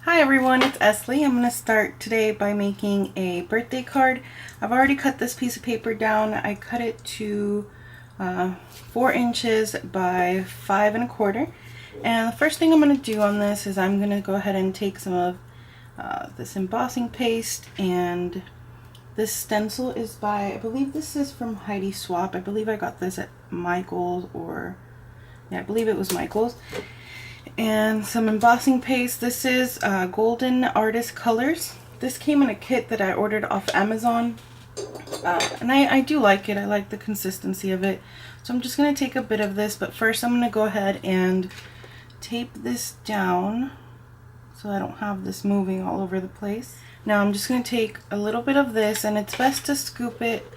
Hi everyone, it's Esley. I'm going to start today by making a birthday card. I've already cut this piece of paper down. I cut it to 4 inches by 5 1/4. And the first thing I'm going to do on this is I'm going to go ahead and take some of this embossing paste, and this stencil is by, I believe this is from Heidi Swapp. I believe I got this at Michael's, or yeah, I believe it was Michael's. And some embossing paste. This is Golden Artist Colors. This came in a kit that I ordered off Amazon, and I do like it. I like the consistency of it. So I'm just going to take a bit of this, but first I'm going to go ahead and tape this down so I don't have this moving all over the place. Now I'm just going to take a little bit of this, and it's best to scoop it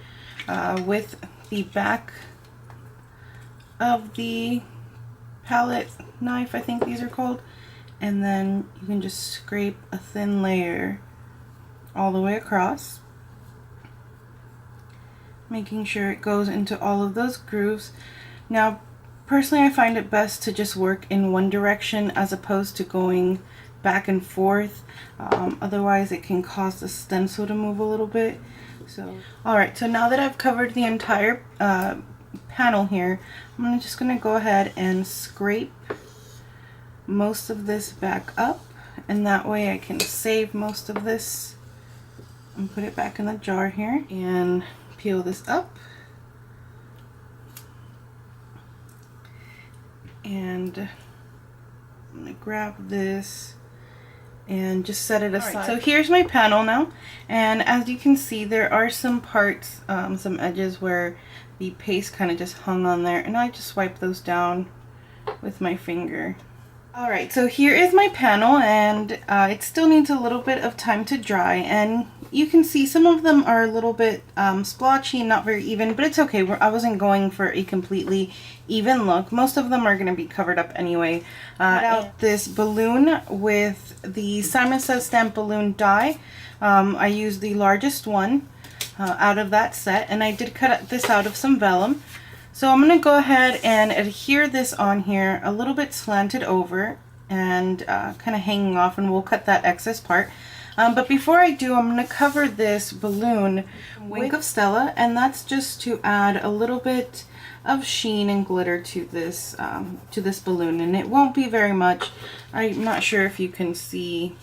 with the back of the palette knife, I think these are called, and then you can just scrape a thin layer all the way across, making sure it goes into all of those grooves. Now personally I find it best to just work in one direction as opposed to going back and forth, otherwise it can cause the stencil to move a little bit. So alright, so now that I've covered the entire panel here, I'm just going to go ahead and scrape most of this back up, and that way I can save most of this and put it back in the jar here, and peel this up, and I'm going to grab this and just set it aside. Right, so here's my panel now, and as you can see there are some parts, some edges where the paste kind of just hung on there, and I just wipe those down with my finger. Alright, so here is my panel, and it still needs a little bit of time to dry, and you can see some of them are a little bit splotchy, not very even, but it's okay. I wasn't going for a completely even look. Most of them are going to be covered up anyway. Out this balloon with the Simon Says Stamp balloon die. I used the largest one out of that set, and I did cut this out of some vellum. So I'm going to go ahead and adhere this on here a little bit slanted over and kind of hanging off, and we'll cut that excess part. But before I do, I'm going to cover this balloon Wink of Stella, and that's just to add a little bit of sheen and glitter to this balloon, and it won't be very much. I'm not sure if you can see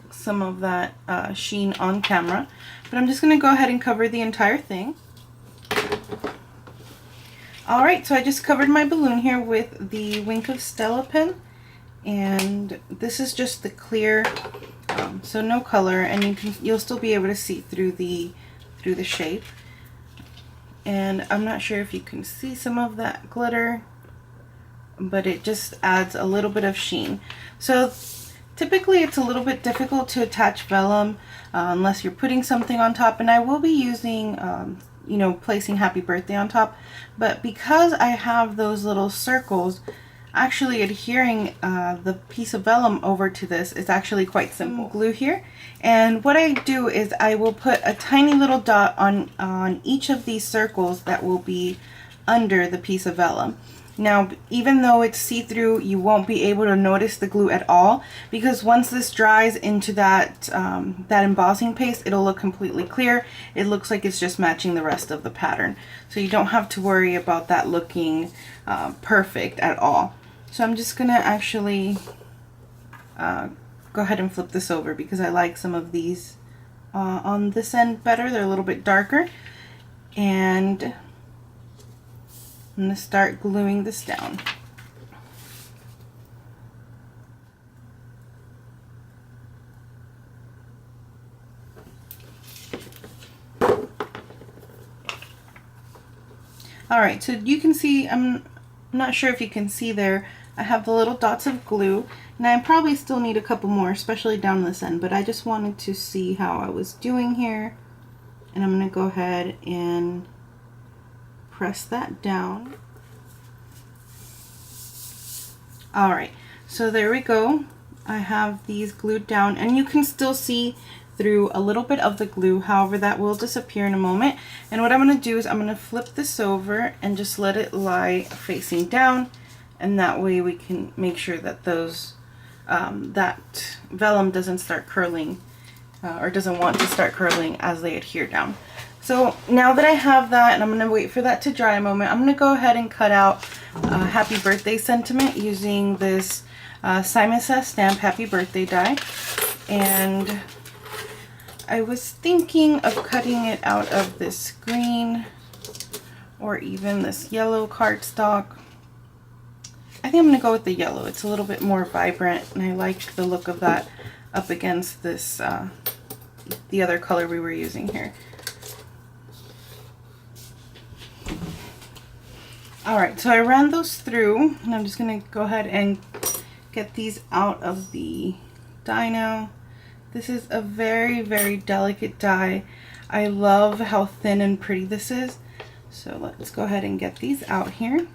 some of that sheen on camera, but I'm just going to go ahead and cover the entire thing. Alright, so I just covered my balloon here with the Wink of Stella pen, and this is just the clear, so no color, and you'll still be able to see through the shape. And I'm not sure if you can see some of that glitter, but it just adds a little bit of sheen. So typically it's a little bit difficult to attach vellum unless you're putting something on top, and I will be using you know, placing happy birthday on top, but because I have those little circles, actually adhering the piece of vellum over to this is actually quite simple. Glue here, and what I do is I will put a tiny little dot on each of these circles that will be under the piece of vellum. Now, even though it's see-through, you won't be able to notice the glue at all, because once this dries into that that embossing paste, it'll look completely clear. It looks like it's just matching the rest of the pattern. So you don't have to worry about that looking perfect at all. So I'm just going to actually go ahead and flip this over, because I like some of these on this end better. They're a little bit darker. And I'm going to start gluing this down. Alright, so you can see, I'm not sure if you can see there, I have the little dots of glue, and I probably still need a couple more, especially down this end, but I just wanted to see how I was doing here, and I'm going to go ahead and press that down. Alright, so there we go. I have these glued down, and you can still see through a little bit of the glue, however that will disappear in a moment. And what I'm going to do is I'm going to flip this over and just let it lie facing down, and that way we can make sure that those that vellum doesn't start curling or doesn't want to start curling as they adhere down. So now that I have that, and I'm going to wait for that to dry a moment, I'm going to go ahead and cut out Happy Birthday sentiment using this Simon Says Stamp Happy Birthday die. And I was thinking of cutting it out of this green or even this yellow cardstock. I think I'm going to go with the yellow. It's a little bit more vibrant, and I like the look of that up against this, the other color we were using here. Alright, so I ran those through, and I'm just going to go ahead and get these out of the die now. This is a very, very delicate die. I love how thin and pretty this is. So let's go ahead and get these out here.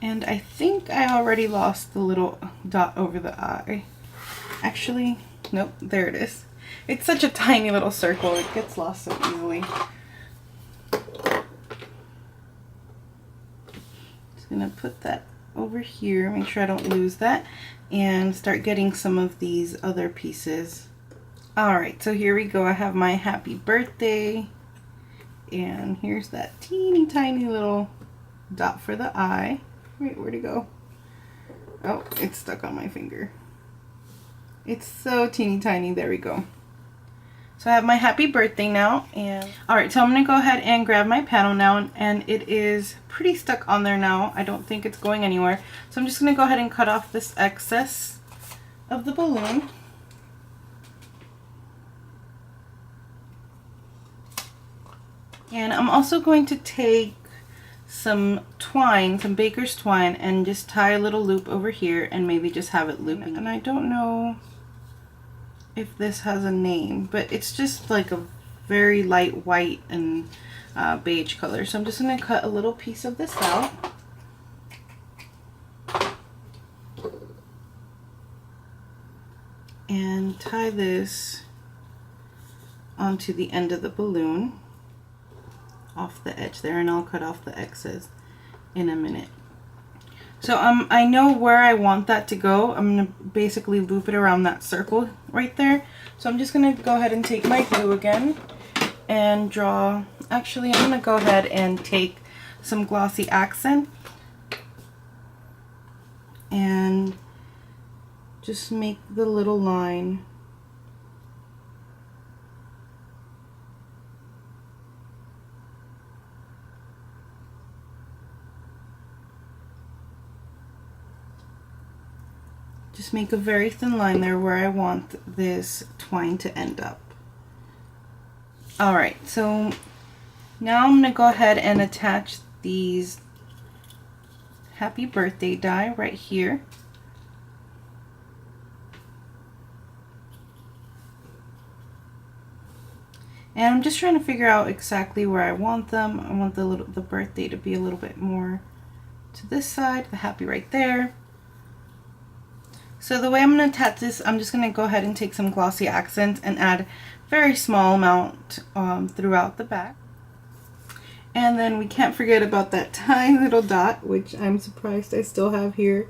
And I think I already lost the little dot over the eye. Actually, nope, there it is. It's such a tiny little circle, it gets lost so easily. Just gonna put that over here, make sure I don't lose that, and start getting some of these other pieces. Alright, so here we go. I have my Happy Birthday, and here's that teeny tiny little dot for the eye. Wait, where'd it go? Oh, it's stuck on my finger. It's so teeny tiny. There we go. So I have my Happy Birthday now, and alright, so I'm going to go ahead and grab my panel now, and it is pretty stuck on there now. I don't think it's going anywhere. So I'm just going to go ahead and cut off this excess of the balloon. And I'm also going to take some twine, some baker's twine, and just tie a little loop over here and maybe just have it looping. And I don't know if this has a name, but it's just like a very light white and beige color. So I'm just going to cut a little piece of this out. And tie this onto the end of the balloon, off the edge there, and I'll cut off the excess in a minute. So I know where I want that to go. I'm going to basically loop it around that circle right there. So I'm just going to go ahead and take my glue again and draw. Actually, I'm going to go ahead and take some glossy accent and just make the little line. Just make a very thin line there where I want this twine to end up. Alright, so now I'm going to go ahead and attach these Happy Birthday die right here. And I'm just trying to figure out exactly where I want them. I want the birthday to be a little bit more to this side, the happy right there. So the way I'm going to attach this, I'm just going to go ahead and take some glossy accents and add very small amount throughout the back. And then we can't forget about that tiny little dot, which I'm surprised I still have here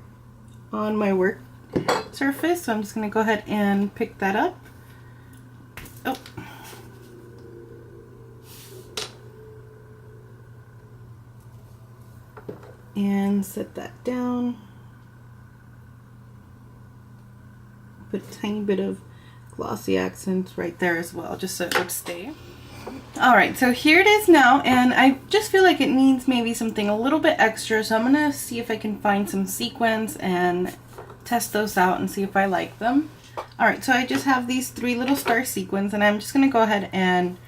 on my work surface. So I'm just going to go ahead and pick that up. Oh. And set that down. Put a tiny bit of glossy accents right there as well, just so it would stay. Alright, so here it is now, and I just feel like it needs maybe something a little bit extra, so I'm going to see if I can find some sequins and test those out and see if I like them. Alright, so I just have these 3 little star sequins, and I'm just going to go ahead and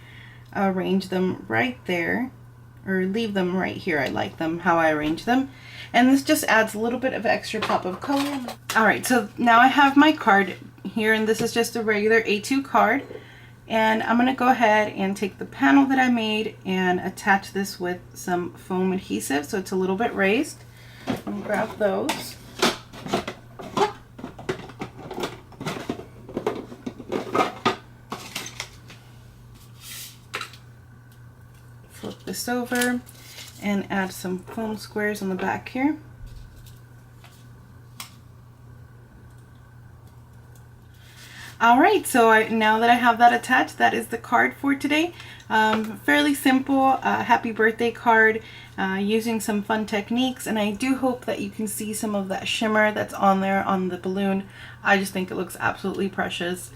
arrange them right there, or leave them right here. I like them how I arrange them. And this just adds a little bit of extra pop of color. Alright, so now I have my card here, and this is just a regular A2 card. And I'm going to go ahead and take the panel that I made and attach this with some foam adhesive so it's a little bit raised. And grab those. Flip this over and add some foam squares on the back here. All right, so now that I have that attached, that is the card for today. Fairly simple happy birthday card using some fun techniques, and I do hope that you can see some of that shimmer that's on there on the balloon. I just think it looks absolutely precious,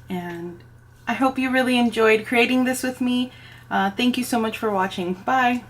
and I hope you really enjoyed creating this with me. Thank you so much for watching. Bye!